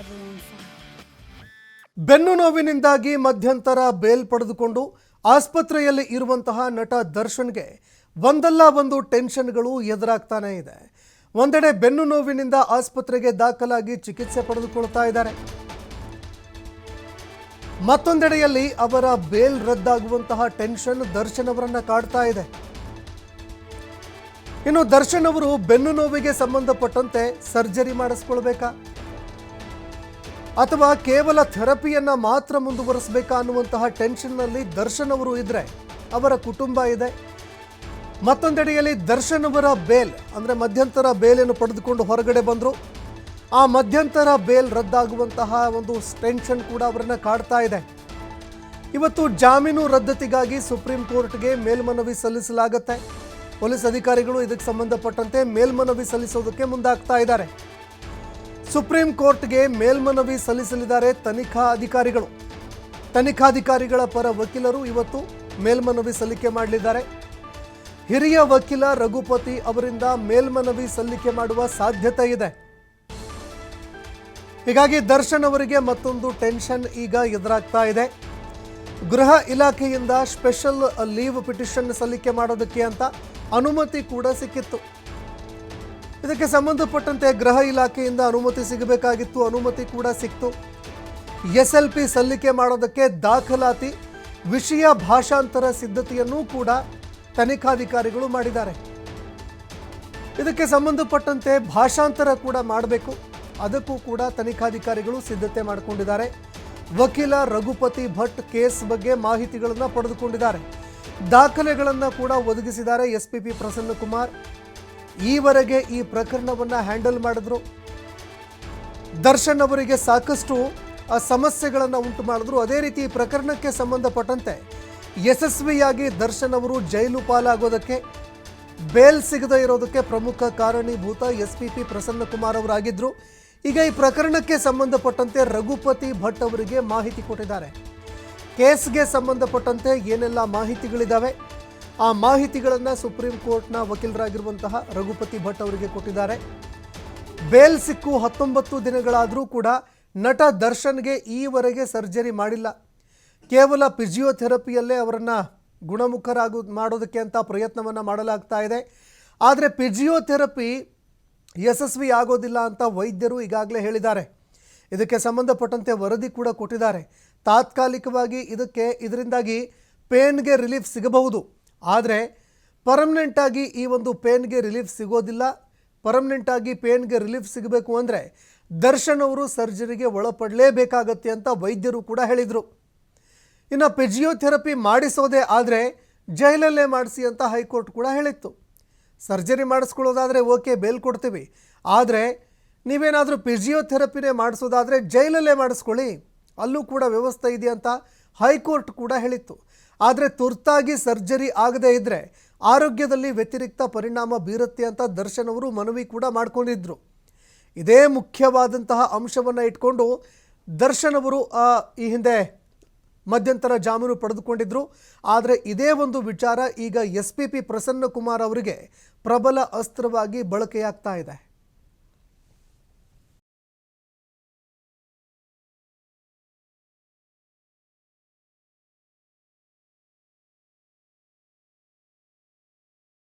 everyone fine. ಬೆನ್ನು ನೋವಿನಿಂದಾಗಿ ಮಧ್ಯಂತರ bale ಪಡೆದುಕೊಂಡು ಆಸ್ಪತ್ರೆಯಲ್ಲಿ ಇರುವಂತಹ ನಟ ದರ್ಶನ್ಗೆ ಒಂದಲ್ಲ ಒಂದು ಟೆನ್ಷನ್ಗಳು ಎದುರಾಗ್ತಾನೆ ಇದೆ. ಒಂದೆಡೆ ಬೆನ್ನು ನೋವಿನಿಂದ ಆಸ್ಪತ್ರೆಗೆ ದಾಖಲಾಗಿ ಚಿಕಿತ್ಸೆ ಪಡೆದುಕೊಳ್ತಾ ಇದ್ದಾರೆ. ಮತ್ತೊಂದೆಡೆಯಲ್ಲಿ ಅವರ ಬೇಲ್ ರದ್ದಾಗುವಂತಹ ಟೆನ್ಷನ್ ದರ್ಶನ್ ಅವರನ್ನ ಕಾಡ್ತಾ ಇದೆ. ಇನ್ನು ದರ್ಶನ್ ಅವರು ಬೆನ್ನು ನೋವಿಗೆ ಸಂಬಂಧಪಟ್ಟಂತೆ ಸರ್ಜರಿ ಮಾಡಿಸ್ಕೊಳ್ಬೇಕಾ ಅಥವಾ ಕೇವಲ ಥೆರಪಿಯನ್ನ ಮಾತ್ರ ಮುಂದುವರಿಸಬೇಕಾ ಅನ್ನುವಂತಹ ಟೆನ್ಷನ್ನಲ್ಲಿ ದರ್ಶನ್ ಅವರು ಇದ್ರೆ ಅವರ ಕುಟುಂಬ ಇದೆ. ಮತ್ತೊಂದೆಡೆಯಲ್ಲಿ ದರ್ಶನ್ ಅವರ ಬೇಲ್ ಅಂದರೆ ಮಧ್ಯಂತರ ಬೇಲನ್ನು ಪಡೆದುಕೊಂಡು ಹೊರಗಡೆ ಬಂದರು. ಆ ಮಧ್ಯಂತರ ಬೇಲ್ ರದ್ದಾಗುವಂತಹ ಒಂದು ಟೆನ್ಷನ್ ಕೂಡ ಅವರನ್ನು ಕಾಡ್ತಾ ಇದೆ. ಇವತ್ತು ಜಾಮೀನು ರದ್ದತಿಗಾಗಿ ಸುಪ್ರೀಂ ಕೋರ್ಟ್ಗೆ ಮೇಲ್ಮನವಿ ಸಲ್ಲಿಸಲಾಗುತ್ತೆ. ಪೊಲೀಸ್ ಅಧಿಕಾರಿಗಳು ಇದಕ್ಕೆ ಸಂಬಂಧಪಟ್ಟಂತೆ ಮೇಲ್ಮನವಿ ಸಲ್ಲಿಸೋದಕ್ಕೆ ಮುಂದಾಗ್ತಾ ಇದ್ದಾರೆ. ಸುಪ್ರೀಂ ಕೋರ್ಟ್ಗೆ ಮೇಲ್ಮನವಿ ಸಲ್ಲಿಸಲಿದ್ದಾರೆ ತನಿಖಾ ಅಧಿಕಾರಿಗಳು. ತನಿಖಾಧಿಕಾರಿಗಳ ಪರ ವಕೀಲರು ಇವತ್ತು ಮೇಲ್ಮನವಿ ಸಲ್ಲಿಕೆ ಮಾಡಲಿದ್ದಾರೆ. ಹಿರಿಯ ವಕೀಲ ರಘುಪತಿ ಅವರಿಂದ ಮೇಲ್ಮನವಿ ಸಲ್ಲಿಕೆ ಮಾಡುವ ಸಾಧ್ಯತೆ ಇದೆ. ಹೀಗಾಗಿ ದರ್ಶನ್ ಅವರಿಗೆ ಮತ್ತೊಂದು ಟೆನ್ಷನ್ ಈಗ ಎದುರಾಗ್ತಾ ಇದೆ. ಗೃಹ ಇಲಾಖೆಯಿಂದ ಸ್ಪೆಷಲ್ ಲೀವ್ ಪಿಟಿಷನ್ ಸಲ್ಲಿಕೆ ಮಾಡೋದಕ್ಕೆ ಅಂತ ಅನುಮತಿ ಕೂಡ ಸಿಕ್ಕಿತ್ತು. ಇದಕ್ಕೆ ಸಂಬಂಧಪಟ್ಟಂತೆ ಗೃಹ ಇಲಾಖೆಯಿಂದ ಅನುಮತಿ ಸಿಗಬೇಕಾಗಿತ್ತು, ಅನುಮತಿ ಕೂಡ ಸಿಕ್ತು. SLP ಸಲ್ಲಿಕೆ ಮಾಡೋದಕ್ಕೆ ದಾಖಲಾತಿ, ವಿಷಯ ಭಾಷಾಂತರ ಸಿದ್ಧತೆಯನ್ನೂ ಕೂಡ ತನಿಖಾಧಿಕಾರಿಗಳು ಮಾಡಿದ್ದಾರೆ. ಇದಕ್ಕೆ ಸಂಬಂಧಪಟ್ಟಂತೆ ಭಾಷಾಂತರ ಕೂಡ ಮಾಡಬೇಕು, ಅದಕ್ಕೂ ಕೂಡ ತನಿಖಾಧಿಕಾರಿಗಳು ಸಿದ್ಧತೆ ಮಾಡಿಕೊಂಡಿದ್ದಾರೆ. ವಕೀಲ ರಘುಪತಿ ಭಟ್ ಕೇಸ್ ಬಗ್ಗೆ ಮಾಹಿತಿಗಳನ್ನು ಪಡೆದುಕೊಂಡಿದ್ದಾರೆ. ದಾಖಲೆಗಳನ್ನು ಕೂಡ ಒದಗಿಸಿದ್ದಾರೆ SPP ಪ್ರಸನ್ನಕುಮಾರ್. ಈವರೆಗೆ ಈ ಪ್ರಕರಣವನ್ನು ಹ್ಯಾಂಡಲ್ ಮಾಡಿದ್ರು. ದರ್ಶನ್ ಅವರಿಗೆ ಸಾಕಷ್ಟು ಸಮಸ್ಯೆಗಳನ್ನು ಉಂಟು ಮಾಡಿದ್ರು. ಅದೇ ರೀತಿ ಈ ಪ್ರಕರಣಕ್ಕೆ ಸಂಬಂಧಪಟ್ಟಂತೆ ಯಶಸ್ವಿಯಾಗಿ ದರ್ಶನ್ ಅವರು ಜೈಲು ಪಾಲಾಗೋದಕ್ಕೆ, ಬೇಲ್ ಸಿಗದೇ ಇರೋದಕ್ಕೆ ಪ್ರಮುಖ ಕಾರಣೀಭೂತ SPP ಪ್ರಸನ್ನಕುಮಾರ್ ಅವರಾಗಿದ್ದರು. ಈಗ ಈ ಪ್ರಕರಣಕ್ಕೆ ಸಂಬಂಧಪಟ್ಟಂತೆ ರಘುಪತಿ ಭಟ್ ಅವರಿಗೆ ಮಾಹಿತಿ ಕೊಟ್ಟಿದ್ದಾರೆ. ಕೇಸ್ಗೆ ಸಂಬಂಧಪಟ್ಟಂತೆ ಏನೆಲ್ಲ ಮಾಹಿತಿಗಳಿದ್ದಾವೆ ಆ ಮಾಹಿತಿಗಳನ್ನು ಸುಪ್ರೀಂ ಕೋರ್ಟ್ನ ವಕೀಲರಾಗಿರುವಂತಹ ರಘುಪತಿ ಭಟ್ ಅವರಿಗೆ ಕೊಟ್ಟಿದ್ದಾರೆ. ಬೇಲ್ ಸಿಕ್ಕು 19 ದಿನಗಳಾದರೂ ಕೂಡ ನಟ ದರ್ಶನ್ಗೆ ಈವರೆಗೆ ಸರ್ಜರಿ ಮಾಡಿಲ್ಲ. ಕೇವಲ ಫಿಸಿಯೋಥೆರಪಿಯಲ್ಲೇ ಅವರನ್ನು ಮಾಡೋದಕ್ಕೆ ಅಂತ ಪ್ರಯತ್ನವನ್ನು ಮಾಡಲಾಗ್ತಾ ಇದೆ. ಆದರೆ ಫಿಸಿಯೋಥೆರಪಿ ಯಶಸ್ವಿ ಆಗೋದಿಲ್ಲ ಅಂತ ವೈದ್ಯರು ಈಗಾಗಲೇ ಹೇಳಿದ್ದಾರೆ. ಇದಕ್ಕೆ ಸಂಬಂಧಪಟ್ಟಂತೆ ವರದಿ ಕೂಡ ಕೊಟ್ಟಿದ್ದಾರೆ. ತಾತ್ಕಾಲಿಕವಾಗಿ ಇದರಿಂದಾಗಿ ಪೇನ್ಗೆ ರಿಲೀಫ್ ಸಿಗಬಹುದು, ಆದರೆ ಪರ್ಮನೆಂಟಾಗಿ ಈ ಒಂದು ಪೇನ್ಗೆ ರಿಲೀಫ್ ಸಿಗೋದಿಲ್ಲ. ಪರ್ಮನೆಂಟಾಗಿ ಪೇನ್ಗೆ ರಿಲೀಫ್ ಸಿಗಬೇಕು ಅಂದರೆ ದರ್ಶನ್ ಅವರು ಸರ್ಜರಿಗೆ ಒಳಪಡಲೇಬೇಕಾಗತ್ತೆ ಅಂತ ವೈದ್ಯರು ಕೂಡ ಹೇಳಿದರು. ಇನ್ನು ಫಿಸಿಯೋಥೆರಪಿ ಮಾಡಿಸೋದೇ ಆದರೆ ಜೈಲಲ್ಲೇ ಮಾಡಿಸಿ ಅಂತ ಹೈಕೋರ್ಟ್ ಕೂಡ ಹೇಳಿತ್ತು. ಸರ್ಜರಿ ಮಾಡಿಸ್ಕೊಳ್ಳೋದಾದರೆ ಓಕೆ, ಬೇಲ್ ಕೊಡ್ತೀವಿ, ಆದರೆ ನೀವೇನಾದರೂ ಫಿಸಿಯೋಥೆರಪಿನೇ ಮಾಡಿಸೋದಾದರೆ ಜೈಲಲ್ಲೇ ಮಾಡಿಸ್ಕೊಳ್ಳಿ, ಅಲ್ಲೂ ಕೂಡ ವ್ಯವಸ್ಥೆ ಇದೆ ಅಂತ ಹೈಕೋರ್ಟ್ ಕೂಡ ಹೇಳಿತ್ತು. ಆದರೆ ತುರ್ತಾಗಿ ಸರ್ಜರಿ ಆಗದೇ ಇದ್ದರೆ ಆರೋಗ್ಯದಲ್ಲಿ ವ್ಯತಿರಿಕ್ತ ಪರಿಣಾಮ ಬೀರುತ್ತೆ ಅಂತ ದರ್ಶನ್ ಅವರು ಮನವಿ ಕೂಡ ಮಾಡ್ಕೊಂಡಿದ್ರು. ಇದೇ ಮುಖ್ಯವಾದಂತಹ ಅಂಶವನ್ನು ಇಟ್ಕೊಂಡು ದರ್ಶನ್ ಅವರು ಈ ಹಿಂದೆ ಮಧ್ಯಂತರ ಜಾಮೀನು ಪಡೆದುಕೊಂಡಿದ್ರು. ಆದರೆ ಇದೇ ಒಂದು ವಿಚಾರ ಈಗ SPP ಪ್ರಸನ್ನಕುಮಾರ್ ಅವರಿಗೆ ಪ್ರಬಲ ಅಸ್ತ್ರವಾಗಿ ಬಳಕೆಯಾಗ್ತಾ ಇದೆ.